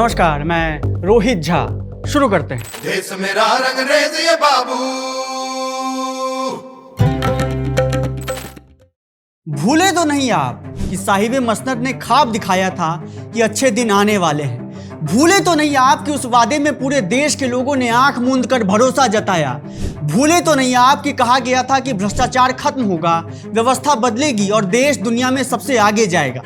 नमस्कार, मैं रोहित झा। शुरू करते हैं। देश मेरा रंगरेज ये बाबू। भूले तो नहीं आप कि साहिब मसनद ने ख्वाब दिखाया था कि अच्छे दिन आने वाले हैं। भूले तो नहीं आप कि उस वादे में पूरे देश के लोगों ने आंख मूंद कर भरोसा जताया। भूले तो नहीं आप कि कहा गया था कि भ्रष्टाचार खत्म होगा, व्यवस्था बदलेगी और देश दुनिया में सबसे आगे जाएगा।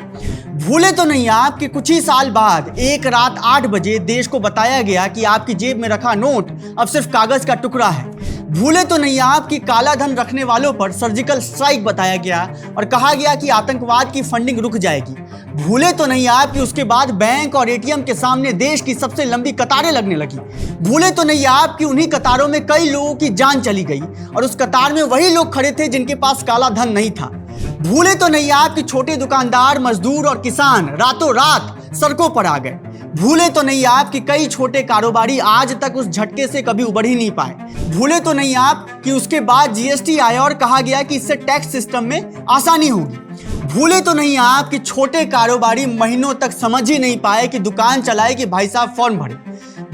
भूले तो नहीं आप कि कुछ ही साल बाद एक रात 8 बजे देश को बताया गया कि आपकी जेब में रखा नोट अब सिर्फ कागज का टुकड़ा है। भूले तो नहीं आप कि काला धन रखने वालों पर सर्जिकल स्ट्राइक बताया गया और कहा गया कि आतंकवाद की फंडिंग रुक जाएगी। भूले तो नहीं आप कि उसके बाद बैंक और एटीएम के सामने देश की सबसे लंबी कतारें लगने लगी। भूले तो नहीं आप कि उन्हीं कतारों में कई लोगों की जान चली गई और उस कतार में वही लोग खड़े थे जिनके पास काला धन नहीं था। भूले तो नहीं आप कि छोटे दुकानदार, मजदूर और किसान रातों रात सड़कों पर आ गए। भूले तो नहीं आप कि कई छोटे कारोबारी आज तक उस झटके से कभी उबर ही नहीं पाए। भूले तो नहीं आप कि उसके बाद जीएसटी आया और कहा गया कि इससे टैक्स सिस्टम में आसानी होगी। भूले तो नहीं आप कि छोटे कारोबारी महीनों तक समझ ही नहीं पाए कि दुकान चलाए कि भाई साहब फॉर्म भरे।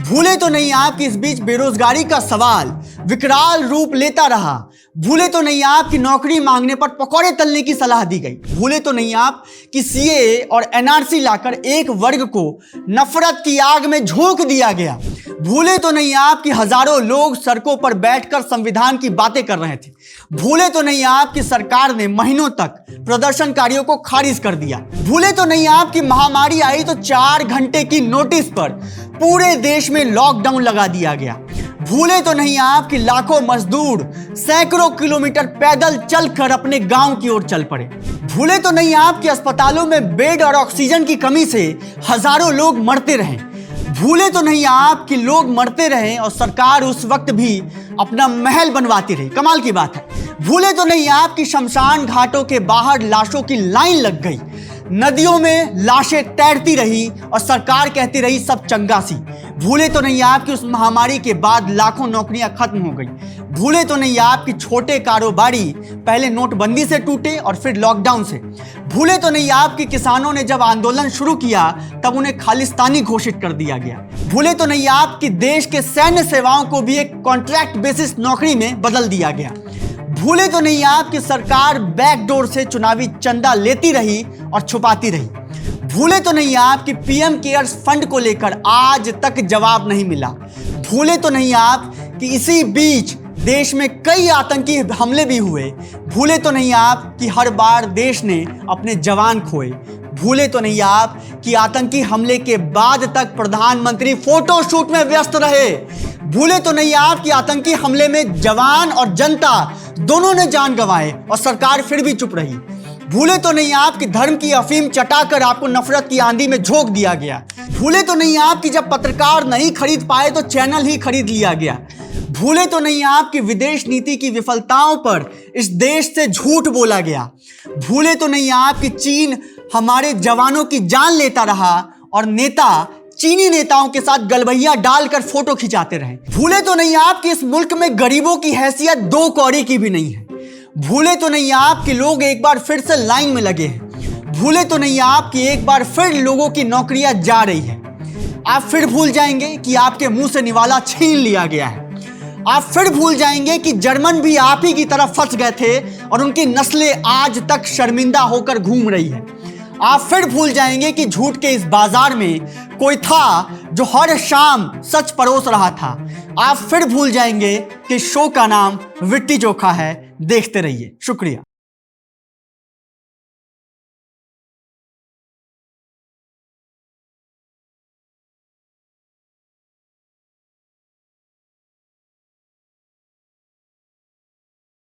भूले तो नहीं आप कि इस बीच बेरोजगारी का सवाल विकराल रूप लेता रहा। भूले तो नहीं आप कि नौकरी मांगने पर पकौड़े तलने की सलाह दी गई। भूले तो नहीं आप कि सीएए और एनआरसी लाकर एक वर्ग को नफरत की आग में झोंक दिया गया। भूले तो नहीं आप कि हजारों लोग सड़कों पर बैठकर संविधान की बातें कर रहे थे। भूले तो नहीं आप कि सरकार ने महीनों तक प्रदर्शनकारियों को खारिज कर दिया। भूले तो नहीं आप कि महामारी आई तो 4 घंटे की नोटिस पर पूरे देश में लॉकडाउन लगा दिया गया। भूले तो नहीं आप कि लाखों मजदूर सैकड़ों किलोमीटर पैदल चलकर अपने गांव की ओर चल पड़े। भूले तो नहीं आप कि अस्पतालों में बेड और ऑक्सीजन की कमी से हजारों लोग मरते रहे। भूले तो नहीं आप कि लोग मरते रहे और सरकार उस वक्त भी अपना महल बनवाती रही। कमाल की बात है। भूले तो नहीं आप कि शमशान घाटों के बाहर लाशों की लाइन लग गई, नदियों में लाशें तैरती रही और सरकार कहती रही सब चंगा सी। भूले तो नहीं आप कि उस महामारी के बाद लाखों नौकरियां खत्म हो गई। भूले तो नहीं आप कि छोटे कारोबारी पहले नोटबंदी से टूटे और फिर लॉकडाउन से। भूले तो नहीं आप कि किसानों ने जब आंदोलन शुरू किया तब उन्हें खालिस्तानी घोषित कर दिया गया। भूले तो नहीं आप कि देश के सैन्य सेवाओं को भी एक कॉन्ट्रैक्ट बेसिस नौकरी में बदल दिया गया। भूले तो नहीं आप कि सरकार बैकडोर से चुनावी चंदा लेती रही और छुपाती रही। भूले तो नहीं आप कि पीएम केयर्स फंड को लेकर आज तक जवाब नहीं मिला। भूले तो नहीं आप कि इसी बीच देश में कई आतंकी हमले भी हुए। भूले तो नहीं आप कि हर बार देश ने अपने जवान खोए। भूले तो नहीं आप कि आतंकी हमले के बाद तक प्रधानमंत्री फोटोशूट में व्यस्त रहे। भूले तो नहीं आप कि आतंकी हमले में जवान और जनता दोनों ने जान गंवाए और सरकार फिर भी चुप रही। भूले तो नहीं आप कि धर्म की अफीम चटाकर आपको नफरत की आंधी में झोंक दिया गया। भूले तो नहीं आप कि जब पत्रकार नहीं खरीद पाए तो चैनल ही खरीद लिया गया। भूले तो नहीं आप कि विदेश नीति की विफलताओं पर इस देश से झूठ बोला गया। भूले तो नहीं आप कि चीन हमारे जवानों की जान लेता रहा और नेता चीनी नेताओं के साथ गलबैया डालकर फोटो खिंचाते रहे। भूले तो नहीं आप कि इस मुल्क में गरीबों की हैसियत 2 कौड़ी की भी नहीं है। भूले तो नहीं आप कि लोग एक बार फिर से लाइन में लगे हैं। भूले तो नहीं आप कि एक बार फिर लोगों की नौकरियां जा रही है। आप फिर भूल जाएंगे कि आपके मुंह से निवाला छीन लिया गया है। आप फिर भूल जाएंगे कि जर्मन भी आप ही की तरफ फंस गए थे और उनकी नस्लें आज तक शर्मिंदा होकर घूम रही है। आप फिर भूल जाएंगे कि झूठ के इस बाजार में कोई था जो हर शाम सच परोस रहा था। आप फिर भूल जाएंगे कि शो का नाम विट्टी चोखा है। देखते रहिए। शुक्रिया।